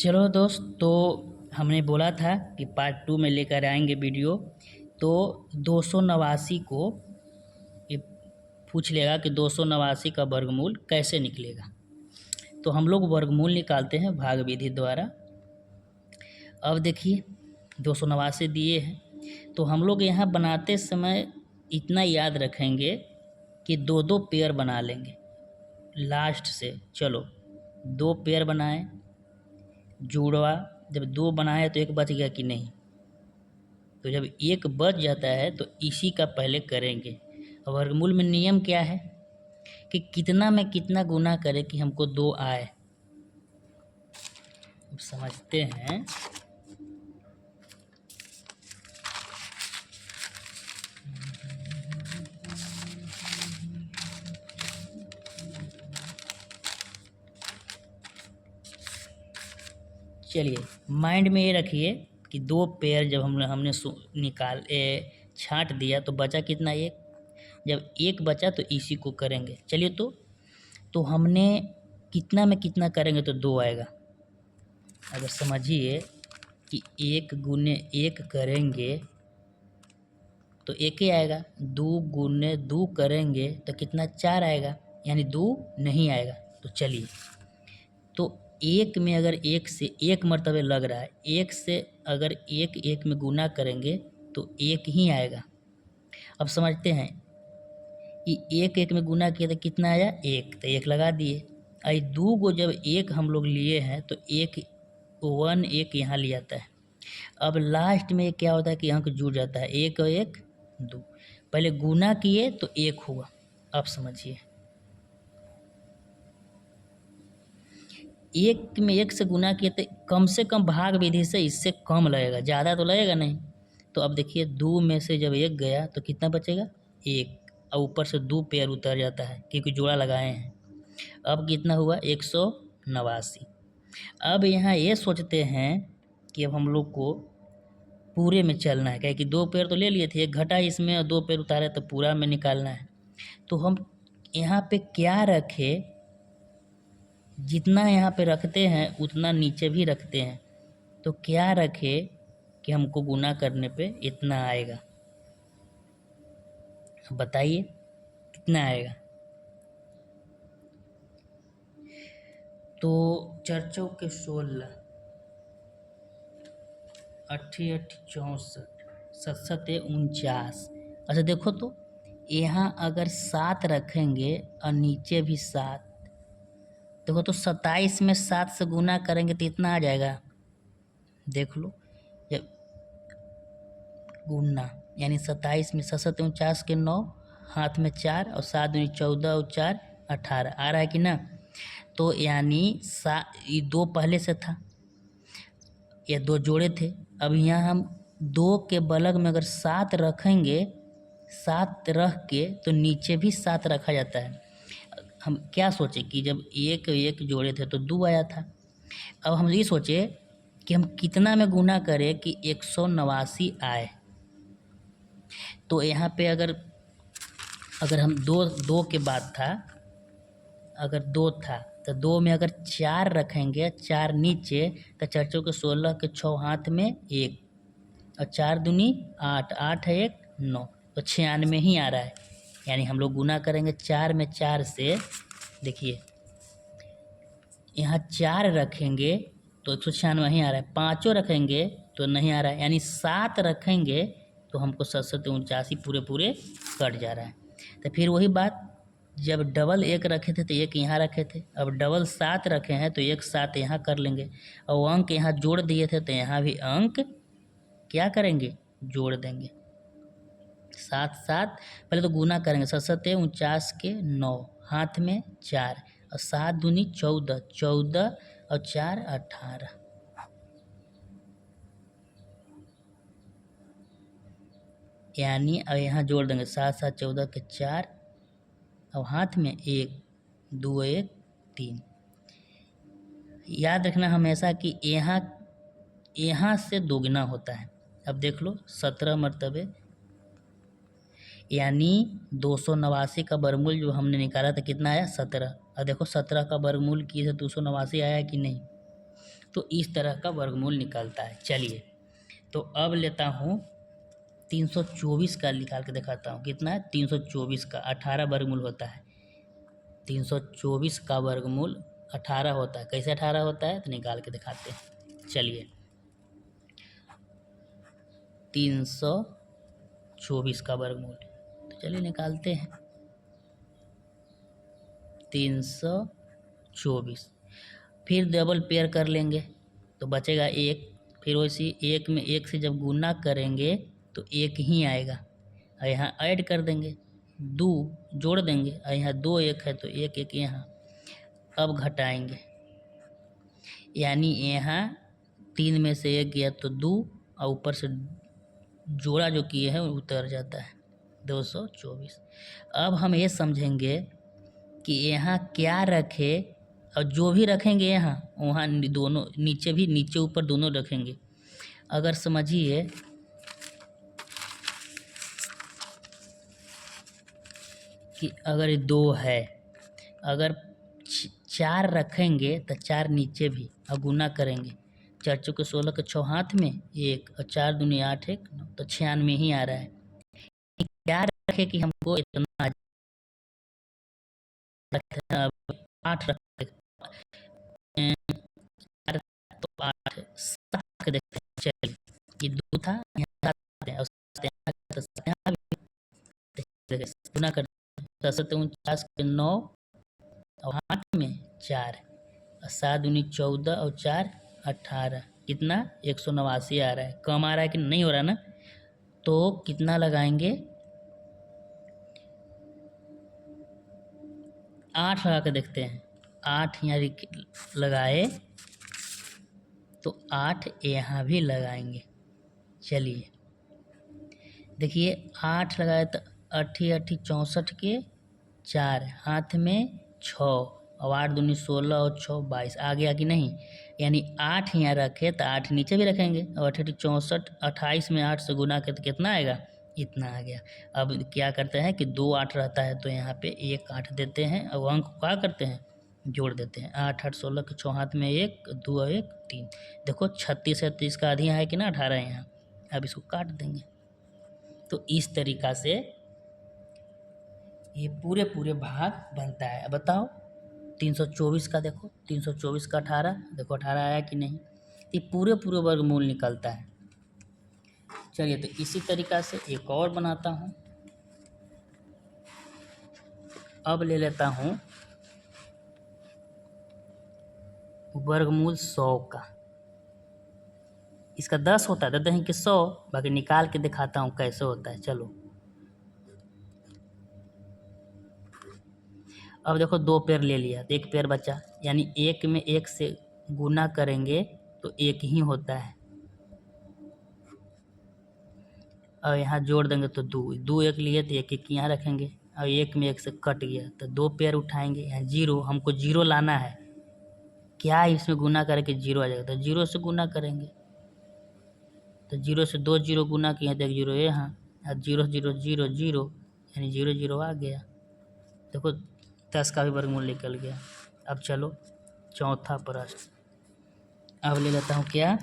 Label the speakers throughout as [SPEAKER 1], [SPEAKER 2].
[SPEAKER 1] चलो दोस्त, तो हमने बोला था कि पार्ट 2 में लेकर आएंगे वीडियो। तो 289 को ये पूछ लेगा कि 289 का वर्गमूल कैसे निकलेगा। तो हम लोग वर्गमूल निकालते हैं भाग विधि द्वारा। अब देखिए 289 दिए हैं, तो हम लोग यहाँ बनाते समय इतना याद रखेंगे कि दो दो पेयर बना लेंगे लास्ट से। चलो 2 पेयर बनाए, जुड़वा। जब 2 बनाए तो एक बच गया कि नहीं, तो जब एक बच जाता है तो इसी का पहले करेंगे। और वर्गमूल में नियम क्या है कि कितना में कितना गुना करे कि हमको 2 आए। अब समझते हैं। चलिए माइंड में ये रखिए कि 2 पेयर जब हमने छांट दिया तो बचा कितना, एक। जब एक बचा तो इसी को करेंगे। चलिए तो हमने कितना में कितना करेंगे तो 2 आएगा। अगर समझिए कि 1 गुने 1 करेंगे तो 1 ही आएगा। 2 गुने 2 करेंगे तो कितना, 4 आएगा, यानी 2 नहीं आएगा। तो चलिए, तो 1 में अगर 1 से 1 मर्तबे लग रहा है, 1 से अगर 1 1 में गुना करेंगे तो 1 ही आएगा। अब समझते हैं कि 1 1 में गुना किया तो कितना आया, 1, तो 1 लगा दिए। आई 2 को जब 1 हम लोग लिए हैं तो 1 1 1 यहाँ ले आता है। अब लास्ट में क्या होता है कि यहाँ को जुड़ जाता है, 1 और 1 2। पहले गुना किए तो 1 हुआ। अब समझिए, 1 में 1 से गुना किए तो कम से कम भाग विधि से इससे कम लगेगा, ज़्यादा तो लगेगा नहीं। तो अब देखिए 2 में से जब 1 गया तो कितना बचेगा, 1। और ऊपर से 2 पेयर उतर जाता है क्योंकि जोड़ा लगाए हैं। अब कितना हुआ, 189। अब यहाँ ये सोचते हैं कि अब हम लोग को पूरे में चलना है, क्या कि 2 पेयर तो ले लिए थे, 1 घटा इसमें और 2 पेयर उतारे तो पूरा में निकालना है। तो हम यहाँ पे क्या रखें, जितना यहाँ पे रखते हैं उतना नीचे भी रखते हैं। तो क्या रखें कि हमको गुना करने पे इतना आएगा, बताइए कितना आएगा। तो 4 चौके 16, 8 8 64, 7 7 49। अच्छा देखो तो यहाँ अगर 7 रखेंगे और नीचे भी 7, देखो तो 27 में 7 से गुना करेंगे तो इतना आ जाएगा। देख लो, जब गुना यानी 27 में 7 7 49 के 9, हाथ में 4 और 7 दूनी 14 और 4 18 आ रहा है कि ना। तो यानी ये 2 पहले से था, ये 2 जोड़े थे। अब यहाँ हम 2 के बलग में अगर 7 रखेंगे, 7 रख के तो नीचे भी 7 रखा जाता है। हम क्या सोचे कि जब 1 1 जोड़े थे तो 2 आया था। अब हम ये सोचे कि हम कितना में गुना करें कि 189 आए। तो यहाँ पे अगर हम 2 के बाद था, अगर 2 था तो 2 में अगर 4 रखेंगे, 4 नीचे, तो 4 चौके 16 के 6 हाथ में 1 और 4 दूनी 8, 8 है 1 9, तो 96 ही आ रहा है। यानी हम लोग गुना करेंगे 4 में 4 से। देखिए यहाँ 4 रखेंगे तो 196 ही आ रहा है, 5 रखेंगे तो नहीं आ रहा है, यानी 7 रखेंगे तो हमको 7 7 49 पूरे कट जा रहा है। तो फिर वही बात, जब डबल 1 रखे थे तो 1 यहाँ रखे थे, अब डबल 7 रखे हैं तो 1 7 यहाँ कर लेंगे, और अंक यहाँ जोड़ दिए थे तो यहाँ भी अंक क्या करेंगे, जोड़ देंगे। 7 7 पहले तो गुना करेंगे, 7 7 49 के 9, हाथ में 4 और 7 दूनी 14, 14 और 4 18। यानी अब यहाँ जोड़ देंगे 7 7 14 के 4 और हाथ में 1 2 1 3। याद रखना हमेशा कि यहाँ से दोगुना होता है। अब देख लो 17 मरतबे, यानी 289 का वर्गमूल जो हमने निकाला था कितना आया, 17। और देखो 17 का वर्गमूल किए थे 289 आया कि नहीं। तो इस तरह का वर्गमूल निकलता है। चलिए तो अब लेता हूँ 324 का निकाल के दिखाता हूँ। कितना है? 324 का 18 वर्गमूल होता है। 324 का वर्गमूल 18 होता है। कैसे 18 होता है तो निकाल के दिखाते हैं। चलिए 324 का वर्गमूल तो चलिए निकालते हैं। 324 फिर डबल पेयर कर लेंगे तो बचेगा एक। फिर वैसी एक में एक से जब गुना करेंगे तो एक ही आएगा और यहाँ ऐड कर देंगे, दो जोड़ देंगे और यहाँ दो एक है तो एक एक यहाँ। अब घटाएंगे यानी यहाँ 3 में से एक गया तो 2 और ऊपर से जोड़ा जो किए हैं वो उतर जाता है 224। अब हम ये समझेंगे कि यहाँ क्या रखे और जो भी रखेंगे यहाँ वहाँ दोनों नीचे भी नीचे ऊपर दोनों रखेंगे। अगर समझिए कि अगर ये 2 है, अगर 4 रखेंगे तो 4 नीचे भी और गुना करेंगे। 4 चौके 16 के 6 हाथ में एक और 4 दूनी 8 एक 9 तो 96 ही आ रहा है। क्या रखे कि हमको इतना 8 रखे तो 8 7 के देखते हैं। चलिए ये 2 था यहाँ 7 है और 7 यहाँ भी गुना करते हैं। 49 के 9 और 8 में 4 और 7 दूनी 14 और 4 18 कितना 189 आ रहा है। कम आ रहा है कि नहीं हो रहा ना? तो कितना लगाएंगे 8 लगा के देखते हैं। 8 यहाँ लगाए तो 8 यहाँ भी लगाएंगे। चलिए देखिए 8 लगाए तो 8 8 64 के 4 हाथ में 6 और 8 दूनी 16 और 6 22 आ गया कि नहीं? यानी 8 यहाँ रखे तो 8 नीचे भी रखेंगे और 8 8 64 28 में 8 से गुना के तो कितना आएगा? इतना आ गया। अब क्या करते हैं कि 2 8 रहता है तो यहाँ पे 1 8 देते हैं और अंक क्या करते हैं जोड़ देते हैं। 8 8 16 के 6 हाथ में 1 2 और 1 3। देखो 36 है तो इसका आधी है कि ना 18 यहाँ। अब इसको काट देंगे तो इस तरीक़ा से ये पूरे पूरे भाग बनता है। अब बताओ 324 का देखो 324 का 18 देखो 18 आया कि नहीं? ये पूरे पूरे वर्गमूल निकलता है। चलिए तो इसी तरीक़ा से एक और बनाता हूँ। अब ले लेता हूँ वर्गमूल 100 का। इसका 10 होता है, 10 के 100, बाकी निकाल के दिखाता हूँ कैसे होता है। चलो अब देखो 2 पेयर ले लिया तो 1 पेयर बचा, यानी 1 में 1 से गुना करेंगे तो 1 ही होता है और यहाँ जोड़ देंगे तो 2 2 1 लिए तो 1 1 यहाँ रखेंगे और 1 में 1 से कट गया तो 2 पेयर उठाएंगे। यहाँ 0 हमको 0 लाना है। क्या इसमें गुना करके 0 आ जाएगा तो 0 से गुना करेंगे तो 0 से 2 0 गुना किए तो 1 0 यहाँ और 0 0 0 0 यानी 0 0 आ गया। देखो 10 का भी वर्गमूल निकल गया। अब चलो चौथा प्रश्न। अब ले लेता हूँ क्या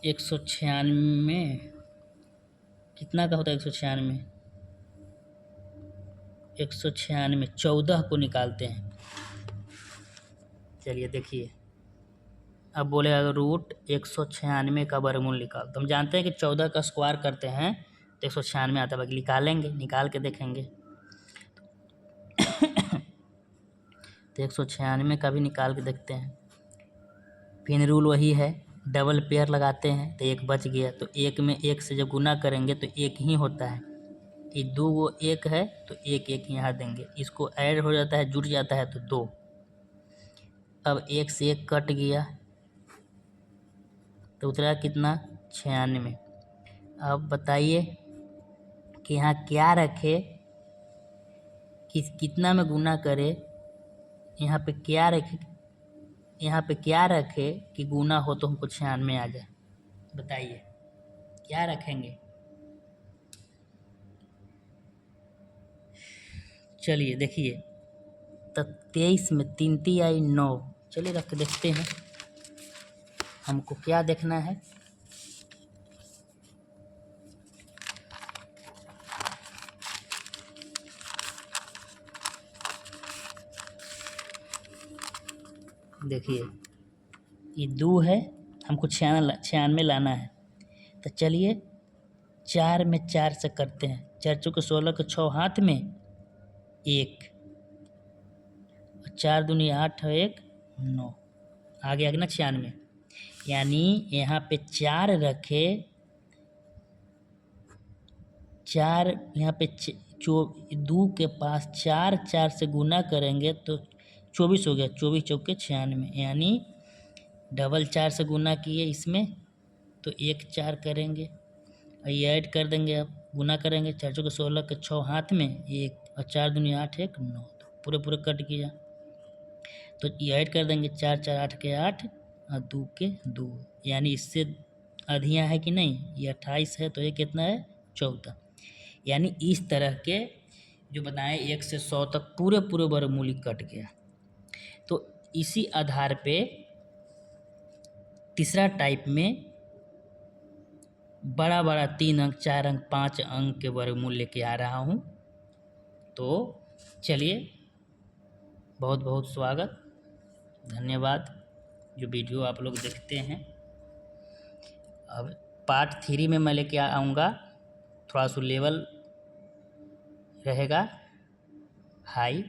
[SPEAKER 1] 196 कितना का होता है 196? 196 14 को निकालते हैं। चलिए देखिए अब बोलेगा रूट 196 का वर्गमूल निकाल। तो हम जानते हैं कि 14 का स्क्वायर करते हैं तो 196 आता है, बाकी निकालेंगे निकाल के देखेंगे। तो 196 का भी निकाल के देखते हैं। फिर रूल वही है, डबल पेयर लगाते हैं तो 1 बच गया तो 1 में 1 से जब गुना करेंगे तो 1 ही होता है। ये 2 वो 1 है तो 1 1 यहाँ देंगे, इसको ऐड हो जाता है जुड़ जाता है तो 2। अब 1 से 1 कट गया तो उतरा कितना 96। अब बताइए कि यहाँ क्या रखे कि कितना में गुना करे। यहाँ पे क्या रखे, यहाँ पे क्या रखे कि गुना हो तो हमको 96 आ जाए? बताइए क्या रखेंगे? चलिए देखिए तो 23 में 3 3 आई 9। चलिए रख के देखते हैं हमको क्या देखना है। देखिए ये 2 है, हमको 96 लाना है। तो चलिए 4 में 4 से करते हैं। 4 चौके 16 के 6 हाथ में 1 और 4 दूनी 8 और 1 9। आ गया ना 96। यानी यहाँ पे 4 रखे, 4 यहाँ पे 2 के पास 4 4 से गुना करेंगे तो 24 हो गया। 24 चौके 96, यानी डबल 4 से गुना किए इसमें तो 1 4 करेंगे और ये ऐड कर देंगे। अब गुना करेंगे 4 चौके 16 के 6 हाथ में 1 और 4 दूनी 8 1 9। तो पूरे पूरे कट किया तो ये ऐड कर देंगे 4 4 8 के 8 और 2 के 2, यानी इससे अधियाँ है कि नहीं, ये 28 है तो ये कितना है 14। यानी इस तरह के जो बताएं 1 से 100 तक पूरे पूरे वर्गमूल कट गया। तो इसी आधार पे तीसरा टाइप में बड़ा बड़ा 3 अंक 4 अंक 5 अंक के वर्गमूल लेके आ रहा हूँ। तो चलिए बहुत बहुत स्वागत, धन्यवाद जो वीडियो आप लोग देखते हैं। अब पार्ट 3 में मैं लेके आऊँगा, थोड़ा सा लेवल रहेगा हाई।